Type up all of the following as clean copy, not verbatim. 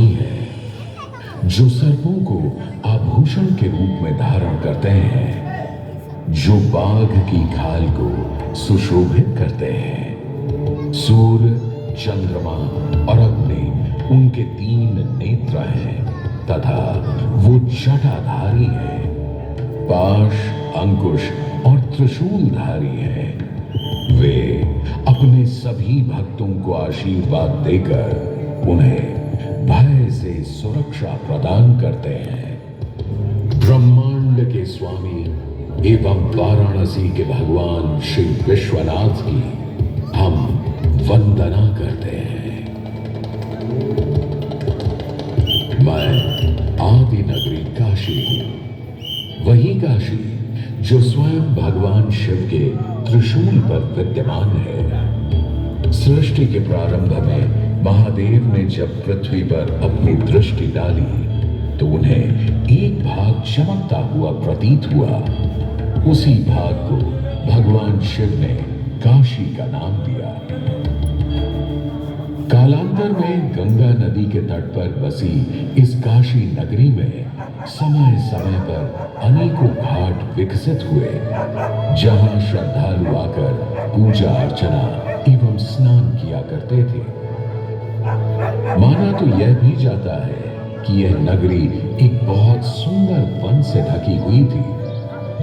स्वामी हैं जो सर्पों को आभूषण के रूप में धारण करते हैं, जो बाघ की खाल को सुशोभित करते हैं। सूर्य, चंद्रमा और अग्नि उनके 3 नेत्र हैं तथा वो जटाधारी हैं। पाश, अंकुश और त्रिशूलधारी हैं। वे अपने सभी भक्तों को आशीर्वाद देकर उन्हें भय से सुरक्षा प्रदान करते हैं। ब्रह्मांड के स्वामी एवं वाराणसी के भगवान श्री विश्वनाथ की हम वंदना करते हैं। मैं आदि नगरी काशी हूं, वही काशी जो स्वयं भगवान शिव के त्रिशूल पर विद्यमान है। सृष्टि के प्रारंभ में महादेव ने जब पृथ्वी पर अपनी दृष्टि डाली तो उन्हें एक भाग चमकता हुआ प्रतीत हुआ। उसी भाग को भगवान शिव ने काशी का नाम दिया। कालांतर में गंगा नदी के तट पर बसी इस काशी नगरी में समय समय पर अनेकों घाट विकसित हुए, जहां श्रद्धालु आकर पूजा अर्चना एवं स्नान किया करते थे। माना तो यह भी जाता है कि यह नगरी एक बहुत सुंदर वन से ढकी हुई थी,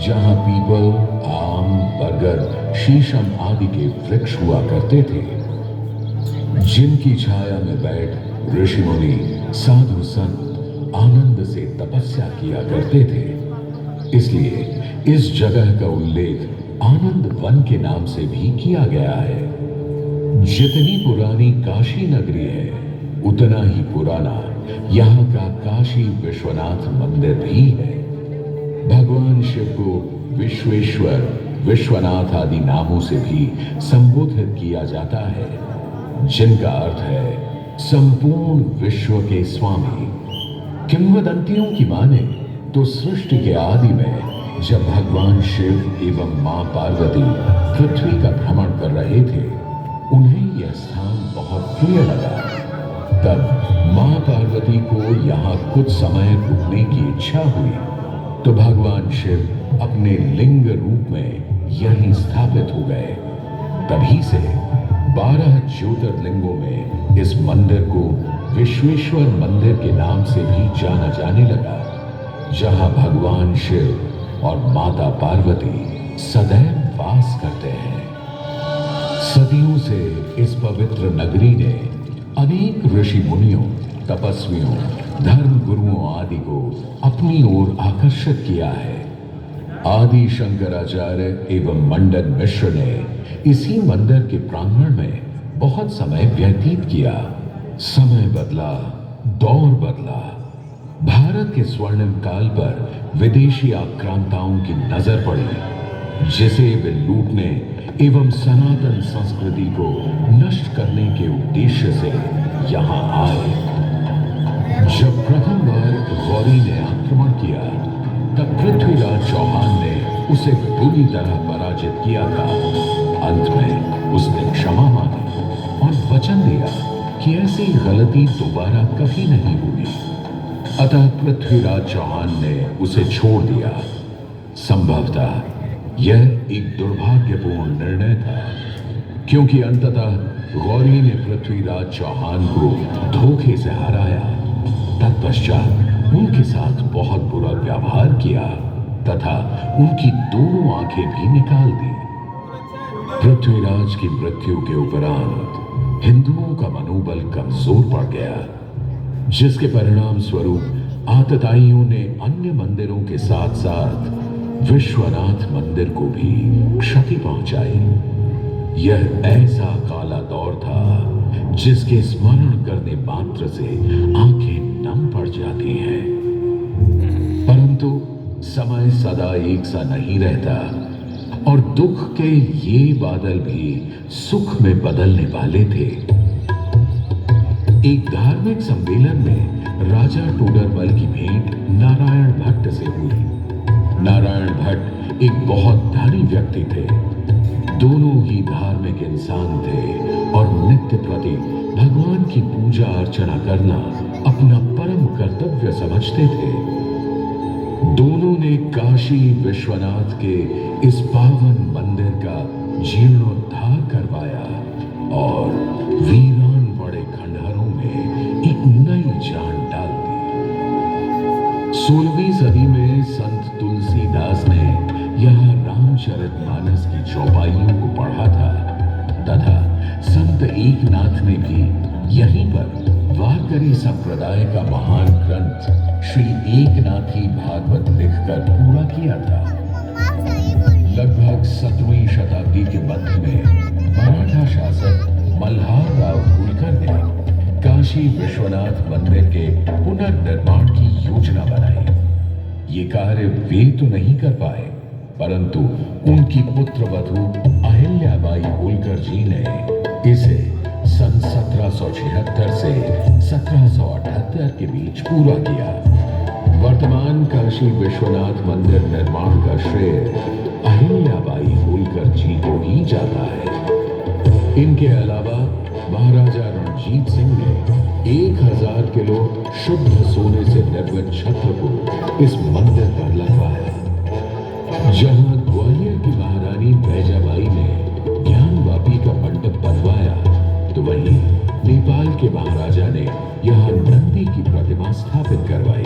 जहां पीपल, आम, बरगद, शीशम आदि के वृक्ष हुआ करते थे, जिनकी छाया में बैठ ऋषि मुनि, साधु संत आनंद से तपस्या किया करते थे। इसलिए इस जगह का उल्लेख आनंद वन के नाम से भी किया गया है। जितनी पुरानी काशी नगरी है, उतना ही पुराना यहाँ का काशी विश्वनाथ मंदिर भी है। भगवान शिव को विश्वेश्वर, विश्वनाथ आदि नामों से भी संबोधित किया जाता है, जिनका अर्थ है संपूर्ण विश्व के स्वामी। किंवदंतियों की माने तो सृष्टि के आदि में जब भगवान शिव एवं मां पार्वती पृथ्वी का भ्रमण कर रहे थे, उन्हें यह स्थान बहुत प्रिय लगा। तब मां पार्वती को यहाँ कुछ समय रुकने की इच्छा हुई, तो भगवान शिव अपने लिंग रूप में यहीं स्थापित हो गए। तभी से 12 ज्योतिर्लिंगों में इस मंदिर को विश्वेश्वर मंदिर के नाम से भी जाना जाने लगा, जहां भगवान शिव और माता पार्वती सदैव वास करते हैं। सदियों से इस पवित्र नगरी ने अनेक ऋषि मुनियों, तपस्वियों, धर्म गुरुओं आदि को अपनी ओर आकर्षित किया है। आदि शंकराचार्य एवं मंडन मिश्र ने इसी मंदिर के प्रांगण में बहुत समय व्यतीत किया। समय बदला, दौर बदला। भारत के स्वर्णिम काल पर विदेशी आक्रांताओं की नजर पड़ी, जिसे वे लूटने एवं सनातन संस्कृति को नष्ट करने के उद्देश्य से यहाँ आए। जब प्रथम बार गौरी ने आक्रमण किया, तब पृथ्वीराज चौहान ने उसे बुरी तरह पराजित किया था। अंत में उसने क्षमा मांगी और वचन दिया कि ऐसी गलती दोबारा कभी नहीं होगी। अतः पृथ्वीराज चौहान ने उसे छोड़ दिया। संभवतः यह एक दुर्भाग्यपूर्ण निर्णय था, क्योंकि अंततः गौरी ने पृथ्वीराज चौहान को धोखे से हराया। तत्पश्चात उनके साथ बहुत बुरा व्यवहार किया तथा उनकी दोनों आंखें भी निकाल दी। पृथ्वीराज की मृत्यु के उपरांत हिंदुओं का मनोबल कमजोर पड़ गया, जिसके परिणाम स्वरूप आतताइयों ने अन्य मंदिरों के साथ साथ विश्वनाथ मंदिर को भी क्षति पहुंचाई। यह ऐसा काला दौर था जिसके स्मरण करने मात्र से आंखें नम पड़ जाती हैं। परंतु समय सदा एक सा नहीं रहता और दुख के ये बादल भी सुख में बदलने वाले थे। एक धार्मिक सम्मेलन में राजा टोडरमल की भेंट नारायण भट्ट से हुई। नारायण भट्ट एक बहुत धनी व्यक्ति थे। दोनों ही धार्मिक इंसान थे और नित्य प्रति भगवान की पूजा अर्चना करना अपना परम कर्तव्य समझते थे। दोनों ने काशी विश्वनाथ के इस पावन मंदिर का जीर्णोद्धार करवाया और वीरान पड़े खंडहरों में एक नई जान डाल दी। 16वीं सदी में संत तुलसीदास ने यहाँ रामचरितमानस की चौपाइयों को पढ़ा था तथा संत एकनाथ ने भी यहीं पर वारकरी संप्रदाय का महान ग्रंथ श्री एकनाथी भागवत लिखकर पूरा किया था। लगभग 17वीं शताब्दी के मध्य में मराठा शासक मल्हार राव होलकर ने काशी विश्वनाथ मंदिर के पुनर्निर्माण की योजना बनाई। ये कार्य वे तो नहीं कर पाए, परंतु उनकी पुत्रवधू अहिल्याबाई होलकर जी ने इसे सन 1776 से 1778 के बीच पूरा किया। वर्तमान काशी विश्वनाथ मंदिर निर्माण का श्रेय अहिल्याबाई होलकर जी को ही जाता है। इनके अलावा महाराजा रणजीत सिंह ने 1000 किलो शुद्ध सोने से निर्मित छत्र को इस मंदिर पर लगवाया। जहां ग्वालियर की महारानी बैजाबाई ने ज्ञानवापी का मंडप बनवाया, तो वहीं नेपाल के महाराजा ने यहां नंदी की प्रतिमा स्थापित करवाई।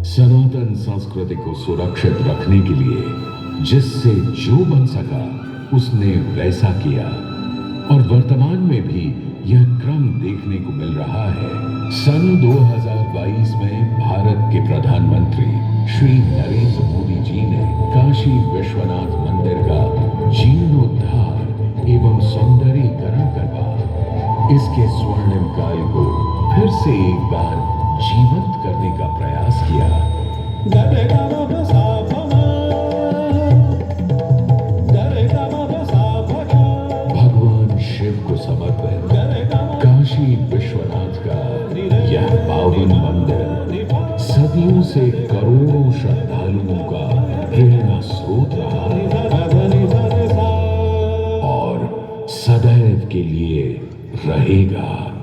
सनातन संस्कृति को सुरक्षित रखने के लिए जिससे जो बन सका उसने वैसा किया और वर्तमान में भी यह क्रम देखने को मिल रहा है। सन 2022 में भारत के प्रधानमंत्री श्री नरेंद्र मोदी जी ने काशी विश्वनाथ मंदिर का जीर्णोद्धार एवं सौंदर्यीकरण करवा इसके स्वर्णिम काल को फिर से एक बार जीवंत करने का प्रयास किया। भगवान शिव को समर्पित काशी विश्वनाथ का यह पावन मंदिर सदियों से करोड़ों श्रद्धालुओं का प्रेरणा स्रोत रहा है और सदैव के लिए रहेगा।